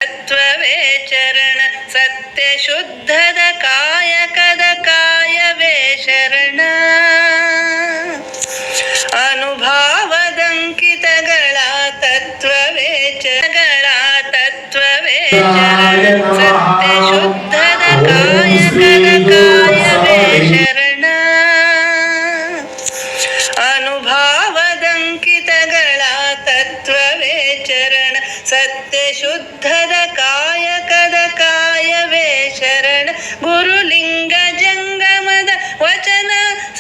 ತತ್ವವೇ ಚರಣ ಸತ್ಯ ಶುದ್ಧದ ಕಾಯಕದ ಕಾಯವೇ ಶರಣ. ಅನುಭಾವದಂಕಿತಗಳ ತತ್ವವೇ ಚಗಳ ತತ್ವವೇ ಚರಣ ಸತ್ಯ ಶುದ್ಧದ ಕಾಯಕದ ಕಾಯವೇ ಶರಣ. ಅನುಭಾವದಂಕಿತಗಳ ತತ್ವವೇ ಚರಣ ಸತ್ಯ ಶುದ್ಧದ ಕಾಯಕದ ಕಾಯವೇ ಶರಣ. ಗುರುಲಿಂಗ ಜಂಗಮದ ವಚನ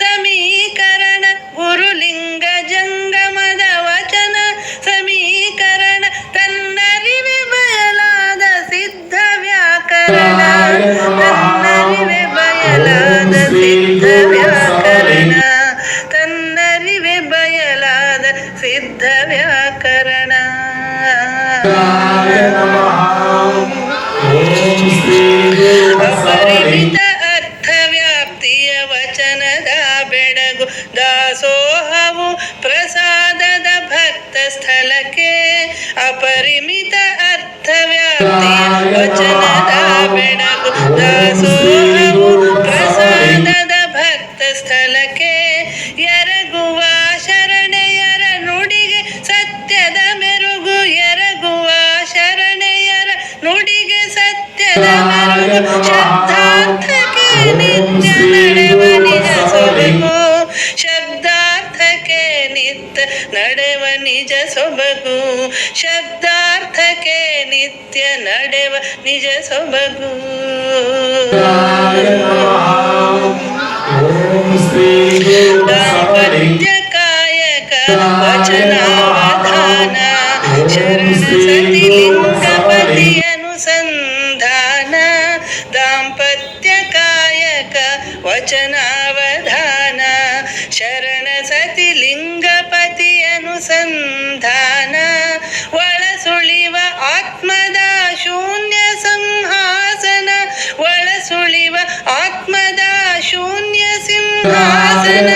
ಸಮೀಕರಣ ಗುರುಲಿಂಗ ಜಂಗಮದ ವಚನ ಸಮೀಕರಣ. ತನ್ನರಿವೆ ಬಯಲಾದ ಸಿದ್ಧ ವ್ಯಾಕರಣ ತನ್ನರಿವೆ ಬಯಲಾದ ಸಿದ್ಧ ವ್ಯಾಕರಣ ತನ್ನರಿವೆ ಬಯಲಾದ ಸಿದ್ಧ ವ್ಯಾಕರಣ. ಅಪರಿಮಿತ ಅರ್ಥವ್ಯಾಪ್ತಿಯ ವಚನದ ಬೆಡಗು ದಾಸೋಹವು ಪ್ರಸಾದದ ಭಕ್ತ ಸ್ಥಳಕ್ಕೆ. ಅಪರಿಮಿತ ಅರ್ಥವ್ಯಾಪ್ತಿಯ ವಚನದ ಬೆಡಗು ದಾಸೋಹವು ಪ್ರಸಾದದ ಭಕ್ತ ಸ್ಥಳಕ್ಕೆ. ಎರಗುವ ಶರಣೆಯರ ನುಡಿಗೆ ಸತ್ಯದ ಮೆರುಗು ಎರಗುವ ಶರಣೆಯರ ನುಡಿಗೆ ಸತ್ಯದ ಮೆರುಗು. ಶಬ್ದಾರ್ಥಕ್ಕೆ ನಿತ್ಯ ನಡೆವ ನಿಜ ಸೊಬಗು ಶಬ್ದಾರ್ಥಕ್ಕೆ ನಿತ್ಯ ನಡೆವ ನಿಜ ಸೊಬಗು ಶಬ್ದಾರ್ಥಕ್ಕೆ ನಿತ್ಯ ನಡೆವ ನಿಜ ಸೊಬಗು. ದಾಂಪತ್ಯ ಕಾಯಕ ವಚನಾವಧಾನ ಶರಣ ಸತಿ ಲಿಂಗಪತಿ ಅನುಸಂಧಾನ. ದಾಂಪತ್ಯ ಕಾಯಕ ವಚನಾವಧಾನ ಶರಣ ಸತಿ ಲಿಂಗಪತಿ ಅನುಸಂಧಾನ. ಒಳಸುಳಿವ ಆತ್ಮದ ಶೂನ್ಯ ಸಂಹಾಸನ ಒಳಸುಳಿವ ಆತ್ಮದ ಶೂನ್ಯ ಸಿಂಹಾಸನ.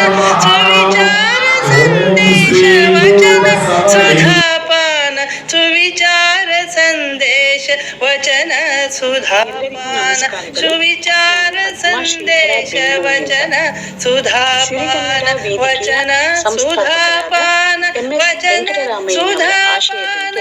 ಸುವಿಚಾರ ಸಂದೇಶ ವಚನ ಸುಧಾಪಾನ ಸುವಿಚಾರ ಸಂದೇಶ ವಚನ ಸುಧಾಪಾನ ಸುವಿಚಾರ ಸಂದೇಶ ವಚನ ಸುಧಾಪಾನ ವಚನ ಸುಧಾಪಾನ ವಚನ ಸುಧಾಪಾನ